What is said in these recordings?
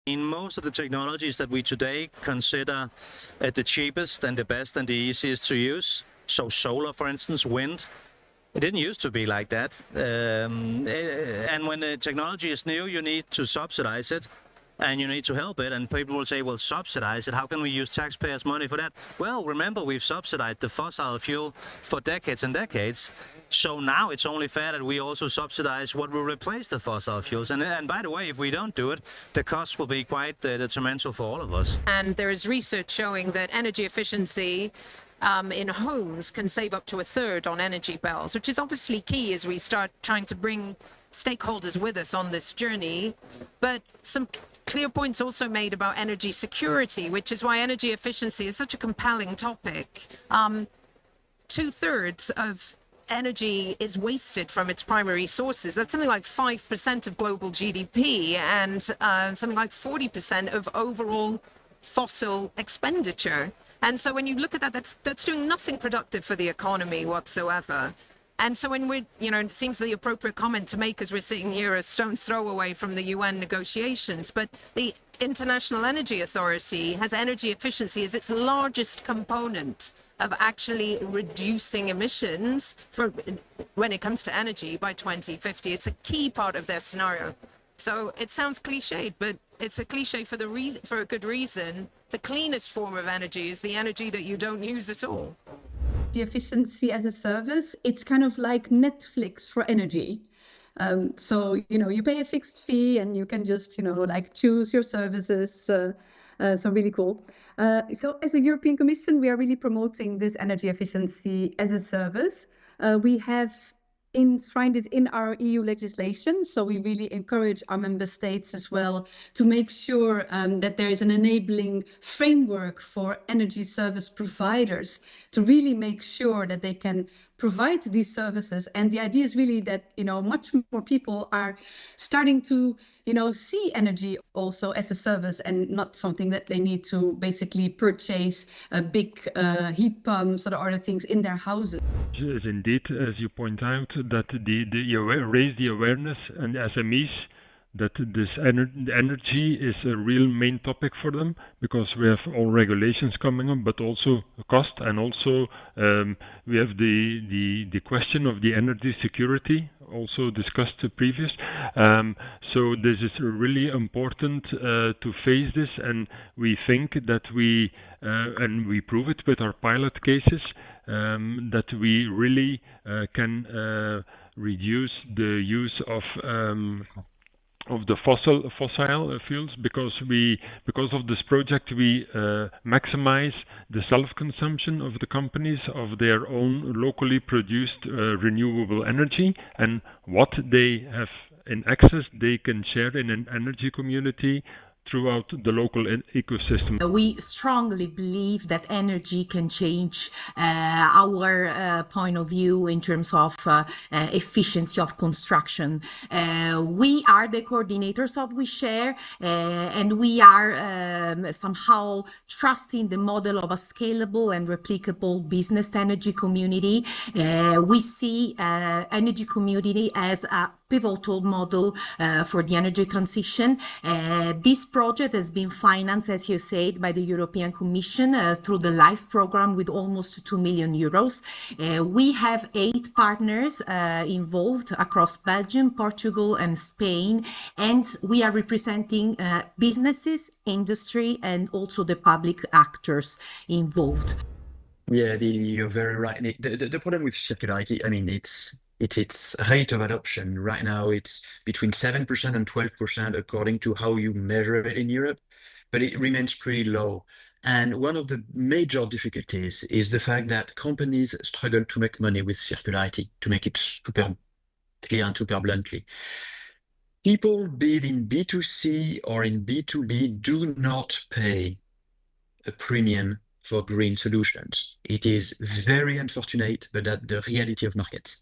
In most of the technologies that we today consider the cheapest and the best and the easiest to use, so solar, for instance, wind, it didn't used to be like that. And when the technology is new, you need to subsidize it and you need to help it. And people will say, well, subsidize it. How can we use taxpayers' money for that? Well, remember, we've subsidized the fossil fuel for decades and decades. So now it's only fair that we also subsidize what will replace the fossil fuels. And by the way, if we don't do it, the cost will be quite detrimental for all of us. And there is research showing that energy efficiency in homes can save up to 1/3 on energy bills, which is obviously key as we start trying to bring stakeholders with us on this journey. But some clear points also made about energy security, which is why energy efficiency is such a compelling topic. 2/3 of energy is wasted from its primary sources. That's something like 5% of global GDP and something like 40% of overall fossil expenditure. And so when you look at that, that's doing nothing productive for the economy whatsoever. And so when we're, it seems the appropriate comment to make as we're sitting here a stone's throw away from the UN negotiations, but the International Energy Authority has energy efficiency as its largest component of actually reducing emissions when it comes to energy by 2050. It's a key part of their scenario. So it sounds cliched, but it's a cliche for a good reason. The cleanest form of energy is the energy that you don't use at all. The efficiency as a service, it's kind of like Netflix for energy. So, you pay a fixed fee and you can just, choose your services. So really cool. So as a European Commission, we are really promoting this energy efficiency as a service. We have enshrined it in our EU legislation. So we really encourage our member states as well to make sure that there is an enabling framework for energy service providers to really make sure that they can provide these services. And the idea is really that, much more people are starting to, see energy also as a service and not something that they need to basically purchase big heat pumps or other things in their houses. Yes, indeed, as you point out, that raise the awareness and SMEs that this energy is a real main topic for them, because we have all regulations coming up, but also cost, and also we have the question of the energy security, also discussed previous. So this is really important to face this, and we think that and we prove it with our pilot cases, that we really can reduce the use of the fossil fuels, because of this project we maximize the self-consumption of the companies of their own locally produced renewable energy, and what they have in excess they can share in an energy community throughout the local ecosystem. We strongly believe that energy can change our point of view in terms of efficiency of construction. We are the coordinators of WeShare, and we are somehow trusting the model of a scalable and replicable business energy community. We see energy community as a pivotal model for the energy transition. This project has been financed, as you said, by the European Commission through the LIFE program with almost 2 million euros. We have 8 partners involved across Belgium, Portugal, and Spain, and we are representing businesses, industry, and also the public actors involved. Yeah, you're very right. The problem with circularity, I mean, its rate of adoption right now, it's between 7% and 12% according to how you measure it in Europe, but it remains pretty low. And one of the major difficulties is the fact that companies struggle to make money with circularity, to make it super clear and super bluntly. People, be it in B2C or in B2B, do not pay a premium for green solutions. It is very unfortunate, but that's the reality of markets.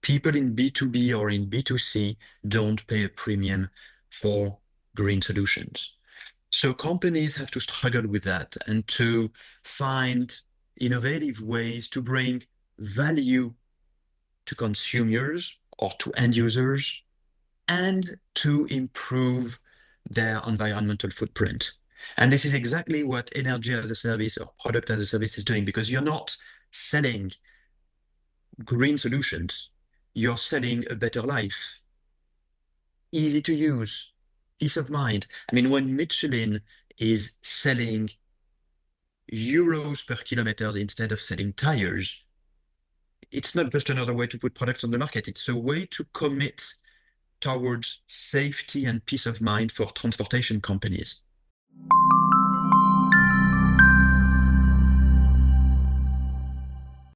People in B2B or in B2C don't pay a premium for green solutions. So companies have to struggle with that and to find innovative ways to bring value to consumers or to end users, and to improve their environmental footprint. And this is exactly what energy as a service or product as a service is doing, because you're not selling green solutions, you're selling a better life, easy to use, peace of mind. I mean, when Michelin is selling euros per kilometer instead of selling tires, it's not just another way to put products on the market, it's a way to commit towards safety and peace of mind for transportation companies.